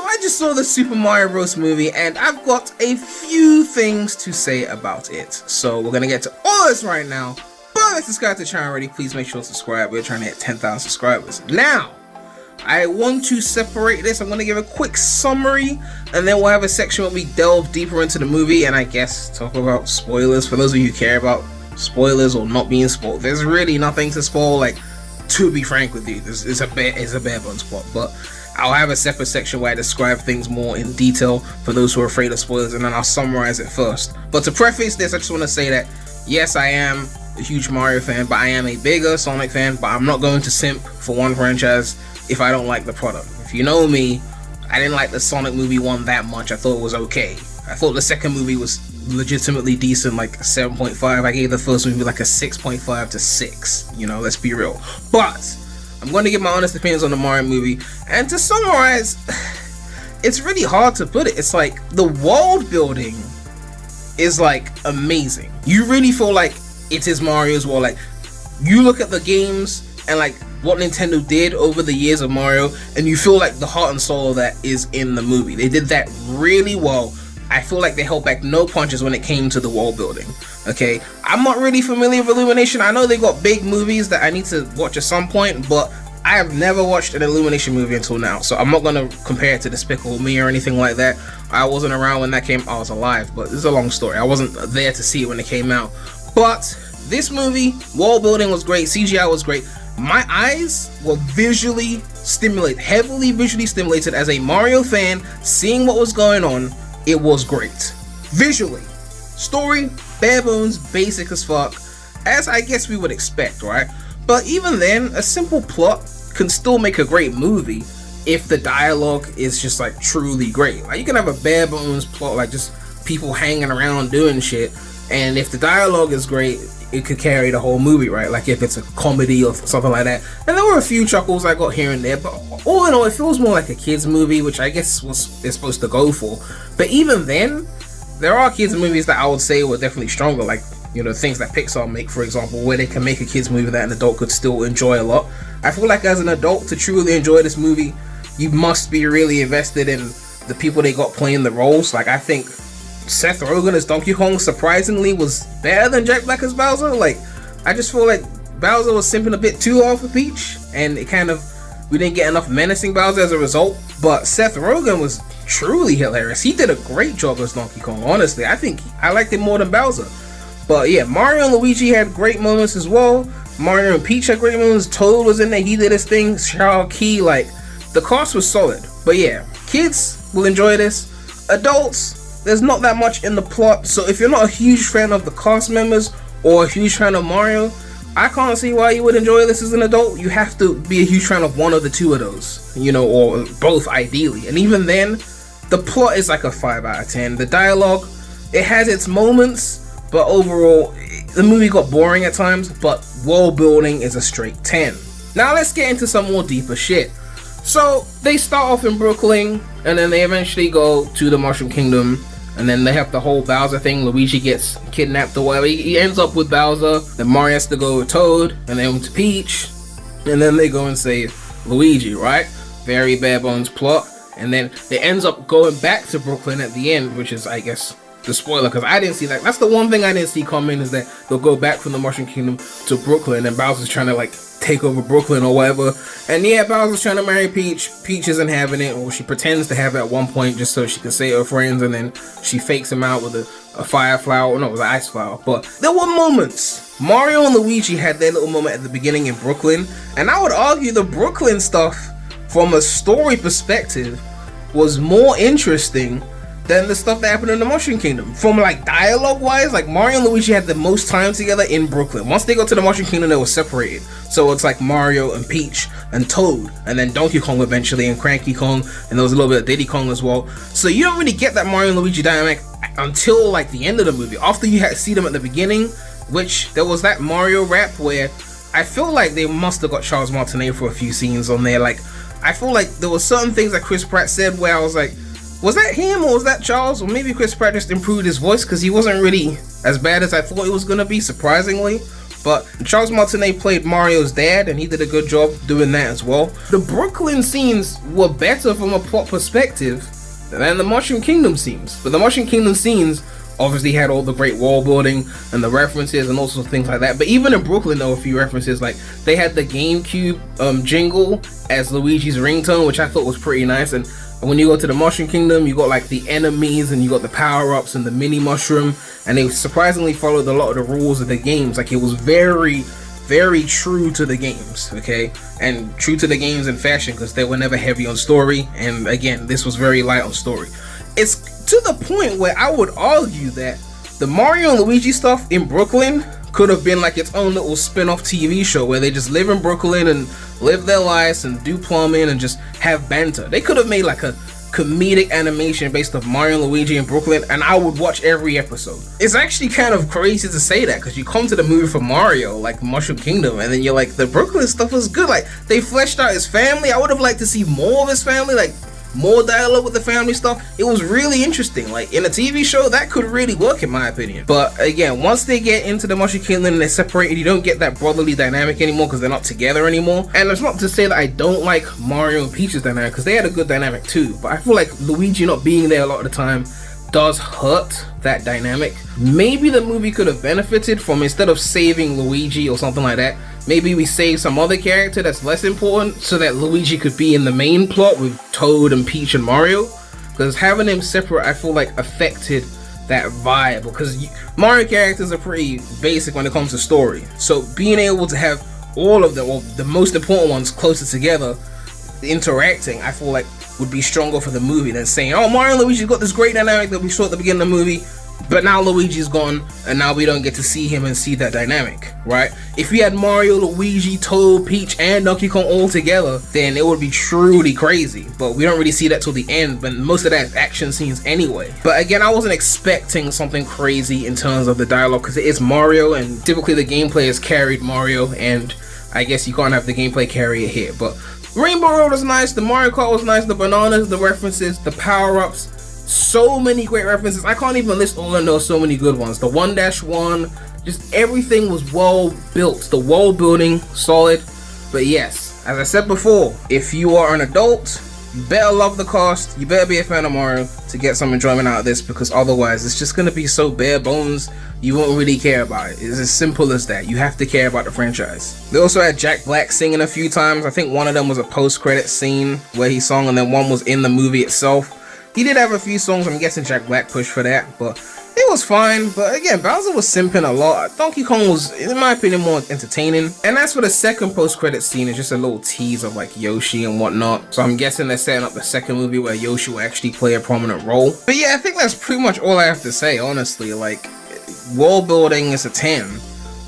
I just saw the Super Mario Bros. Movie, and I've got a few things to say about it. So we're gonna get to all this right now. But if you subscribe to the channel already, please make sure to subscribe. We're trying to hit 10,000 subscribers. Now, I want to separate this. I'm gonna give a quick summary, and then we'll have a section where we delve deeper into the movie, and I guess talk about spoilers. For those of you who care about spoilers or not being spoiled, there's really nothing to spoil. Like, to be frank with you, it's a bare bones plot, but I'll have a separate section where I describe things more in detail for those who are afraid of spoilers, and then I'll summarize it first. But to preface this, I just want to say that yes, I am a huge Mario fan, but I am a bigger Sonic fan, but I'm not going to simp for one franchise if I don't like the product. If you know me, I didn't like the Sonic movie 1 that much. I thought it was okay. I thought the second movie was legitimately decent, like a 7.5. I gave the first movie like a 6.5 to 6, you know, let's be real. But I'm going to give my honest opinions on the Mario movie, and to summarize, it's really hard to put it. It's like the world building is like amazing. You really feel like it is Mario's world. Like, you look at the games and like what Nintendo did over the years of Mario, and you feel like the heart and soul of that is in the movie. They did that really well. I feel like they held back no punches when it came to the world building. Okay, I'm not really familiar with Illumination. I know they got big movies that I need to watch at some point, but I have never watched an Illumination movie until now, so I'm not going to compare it to Despicable Me or anything like that. I wasn't around when that came. I was alive, but this is a long story. I wasn't there to see it when it came out. But this movie, world building was great, CGI was great. My eyes were visually stimulated, heavily visually stimulated. As a Mario fan, seeing what was going on, it was great. Visually. Story, bare bones, basic as fuck, as I guess we would expect, right? But even then, a simple plot can still make a great movie if the dialogue is just like truly great. Like, you can have a bare bones plot, like just people hanging around doing shit, and if the dialogue is great, it could carry the whole movie, right? Like if it's a comedy or something like that. And there were a few chuckles I got here and there, but all in all, it feels more like a kids movie, which I guess was they're supposed to go for. But even then, there are kids movies that I would say were definitely stronger, like, you know, things that Pixar make, for example, where they can make a kids movie that an adult could still enjoy a lot. I feel like as an adult, to truly enjoy this movie, you must be really invested in the people they got playing the roles. Like, I think Seth Rogen as Donkey Kong surprisingly was better than Jack Black as Bowser. Like, I just feel like Bowser was simping a bit too hard for Peach, and it kind of, we didn't get enough menacing Bowser as a result. But Seth Rogen was truly hilarious. He did a great job as Donkey Kong, honestly. I think I liked him more than Bowser. But yeah, Mario and Luigi had great moments as well. Mario and Peach had great moments. Toad was in there, he did his thing. Key, like, the cast was solid. But yeah, kids will enjoy this. Adults, there's not that much in the plot, so if you're not a huge fan of the cast members or a huge fan of Mario, I can't see why you would enjoy this as an adult. You have to be a huge fan of one of the two of those, you know, or both ideally. And even then, the plot is like a 5 out of 10. The dialogue, it has its moments, but overall, the movie got boring at times, but world building is a straight 10. Now let's get into some more deeper shit. So they start off in Brooklyn, and then they eventually go to the Mushroom Kingdom, and then they have the whole Bowser thing. Luigi gets kidnapped or whatever. He ends up with Bowser, then Mario has to go with Toad, and then to Peach, and then they go and save Luigi, right? Very bare bones plot. And then it ends up going back to Brooklyn at the end, which is, I guess, the spoiler, because I didn't see that. That's the one thing I didn't see coming, is that they'll go back from the Mushroom Kingdom to Brooklyn, and Bowser's trying to like take over Brooklyn or whatever. And yeah, Bowser's trying to marry Peach. Peach isn't having it, or she pretends to have it at one point just so she can save her friends, and then she fakes him out with a fire flower. No, it was an ice flower. But there were moments. Mario and Luigi had their little moment at the beginning in Brooklyn, and I would argue the Brooklyn stuff, from a story perspective, was more interesting than the stuff that happened in the Mushroom Kingdom. From like dialogue wise, like Mario and Luigi had the most time together in Brooklyn. Once they got to the Mushroom Kingdom, they were separated. So it's like Mario and Peach and Toad, and then Donkey Kong eventually, and Cranky Kong, and there was a little bit of Diddy Kong as well. So you don't really get that Mario and Luigi dynamic until like the end of the movie. After you see them at the beginning, which there was that Mario rap where I feel like they must have got Charles Martinet for a few scenes on there. Like, I feel like there were certain things that Chris Pratt said where I was like, was that him or was that Charles? Or maybe Chris Pratt just improved his voice, because he wasn't really as bad as I thought it was going to be, surprisingly. But Charles Martinet played Mario's dad, and he did a good job doing that as well. The Brooklyn scenes were better from a plot perspective than the Mushroom Kingdom scenes. But the Mushroom Kingdom scenes obviously had all the great wall building and the references and all sorts of things like that. But even in Brooklyn, there were a few references. Like, they had the GameCube jingle as Luigi's ringtone, which I thought was pretty nice. And when you go to the Mushroom Kingdom, you got like the enemies and you got the power-ups and the mini mushroom, and they surprisingly followed a lot of the rules of the games. Like, it was very, very true to the games, okay? And true to the games in fashion, because they were never heavy on story, and again, this was very light on story. It's to the point where I would argue that the Mario and Luigi stuff in Brooklyn could have been like its own little spin-off TV show where they just live in Brooklyn and live their lives and do plumbing and just have banter. They could have made like a comedic animation based off Mario and Luigi in Brooklyn, and I would watch every episode. It's actually kind of crazy to say that, because you come to the movie for Mario, like Mushroom Kingdom, and then you're like, the Brooklyn stuff was good. Like, they fleshed out his family. I would have liked to see more of his family, like more dialogue with the family stuff. It was really interesting. Like, in a TV show, that could really work in my opinion. But again, once they get into the Mushroom Kingdom and they're separated, you don't get that brotherly dynamic anymore because they're not together anymore. And it's not to say that I don't like Mario and Peach's dynamic, because they had a good dynamic too, but I feel like Luigi not being there a lot of the time does hurt that dynamic. Maybe the movie could have benefited from, instead of saving Luigi or something like that, maybe we save some other character that's less important so that Luigi could be in the main plot with Toad and Peach and Mario. Because having them separate, I feel like affected that vibe, because Mario characters are pretty basic when it comes to story. So being able to have all of them, or the most important ones, closer together, interacting, I feel like would be stronger for the movie than saying, oh, Mario and Luigi's got this great dynamic that we saw at the beginning of the movie, but now Luigi's gone and now we don't get to see him and see that dynamic, right? If we had Mario, Luigi, Toad, Peach, and Donkey Kong all together, then it would be truly crazy. But we don't really see that till the end, but most of that is action scenes anyway. But again, I wasn't expecting something crazy in terms of the dialogue, because it is Mario, and typically the gameplay has carried Mario, and I guess you can't have the gameplay carry it here. But Rainbow Road was nice, the Mario Kart was nice, the bananas, the references, the power-ups, so many great references. I can't even list all of those, so many good ones. The 1-1, just everything was well built. The world building, solid. But yes, as I said before, if you are an adult, you better love the cast, you better be a fan of Mario to get some enjoyment out of this, because otherwise it's just going to be so bare bones, you won't really care about it. It's as simple as that. You have to care about the franchise. They also had Jack Black singing a few times. I think one of them was a post-credit scene where he sung, and then one was in the movie itself. He did have a few songs. I'm guessing Jack Black pushed for that, but it was fine. But again, Bowser was simping a lot. Donkey Kong was, in my opinion, more entertaining. And as for the second post-credit scene, it's just a little tease of like Yoshi and whatnot. So I'm guessing they're setting up the second movie where Yoshi will actually play a prominent role. But yeah, I think that's pretty much all I have to say, honestly. Like, world building is a 10.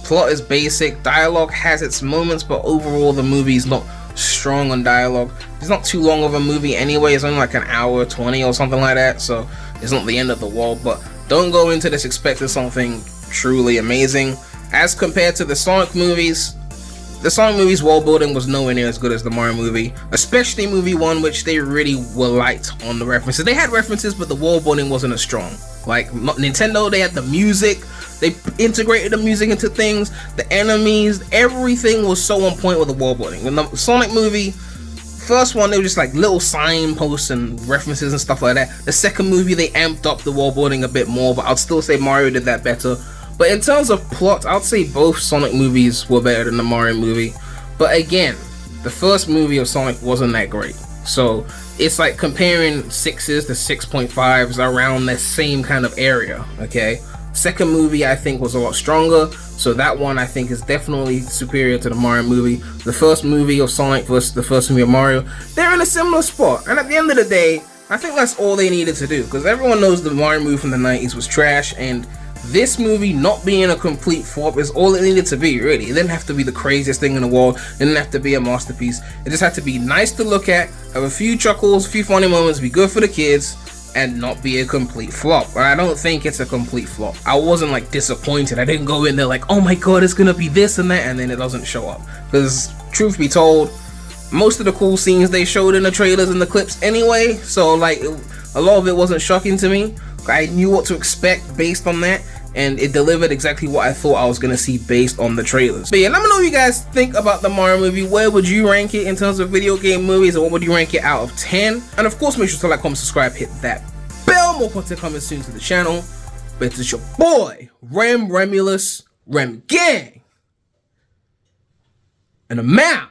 Plot is basic. Dialogue has its moments, but overall the movie is not strong on dialogue. It's not too long of a movie anyway. It's only like an hour 20 or something like that, so it's not the end of the world. But don't go into this expecting something truly amazing. As compared to the Sonic movies world building was nowhere near as good as the Mario movie, especially movie 1, which they really were light on the references. They had references, but the world building wasn't as strong. Like Nintendo, they had the music, they integrated the music into things, the enemies, everything was so on point with the world building. In the Sonic movie, first one, they were just like little signposts and references and stuff like that. The second movie, they amped up the world building a bit more, but I'd still say Mario did that better. But in terms of plot, I'd say both Sonic movies were better than the Mario movie. But again, the first movie of Sonic wasn't that great. So it's like comparing 6s to 6.5s around the same kind of area, okay? Second movie I think was a lot stronger, so that one I think is definitely superior to the Mario movie. The first movie of Sonic versus the first movie of Mario, they're in a similar spot, and at the end of the day, I think that's all they needed to do, because everyone knows the Mario movie from the 90s was trash, and this movie not being a complete flop is all it needed to be, really. It didn't have to be the craziest thing in the world, it didn't have to be a masterpiece, it just had to be nice to look at, have a few chuckles, a few funny moments, be good for the kids, and not be a complete flop. But I don't think it's a complete flop. I wasn't like disappointed. I didn't go in there like, oh my god, it's gonna be this and that, and then it doesn't show up. Because truth be told, most of the cool scenes they showed in the trailers and the clips anyway, so like a lot of it wasn't shocking to me. I knew what to expect based on that, and it delivered exactly what I thought I was gonna see based on the trailers. But yeah, let me know what you guys think about the Mario movie. Where would you rank it in terms of video game movies, and what would you rank it out of 10? And of course, make sure to like, comment, subscribe, hit that bell. More content coming soon to the channel. But it's your boy, PREMulous, Rem Gang, and I'm out.